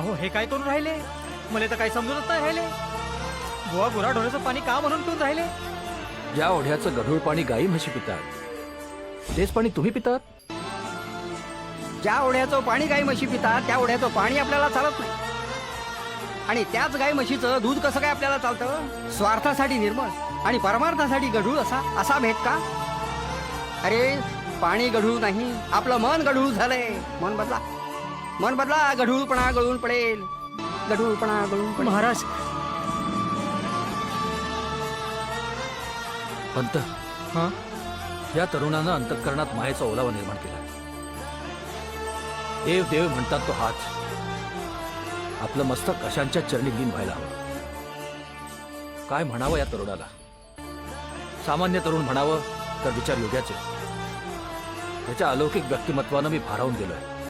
अहो हे काय करून राहिले? मला तर काही समजतच नाही राहिले. गोवा गुरा ढोराचं पाणी का म्हणून पिऊन राहिले? ज्या ओढ्याचं गढूळ पाणी गाई म्हशी पितात तेच पाणी तुम्ही पितात. ज्या ओढ्याचं पाणी गाई म्हशी पितात त्या ओढ्याचं पाणी आपल्याला चालत नाही. आणि त्याच गाई म्हशीचं दूध कसं काय आपल्याला चालतं? स्वार्थासाठी निर्मळ आणि परमार्थासाठी गढूळ असा भेद का? अरे पाणी गढूळ नाही, आपलं मन गढूळ झालंय. मन बदला, गढूळपणा गळून पडेल. गढूळपणा गळून पडेल. महाराज, पंत, हा या तरुणानं अंतःकरणात मायेचा ओलावा निर्माण केला. देव देव म्हणतात तो हाच. आपलं मस्तक अशांच्या चरणी लीन व्हायला हवं. काय म्हणावं या तरुणाला? सामान्य तरुण म्हणावं तर विचार योग्याचे. त्याच्या अलौकिक व्यक्तिमत्वानं मी भारावून गेलोय.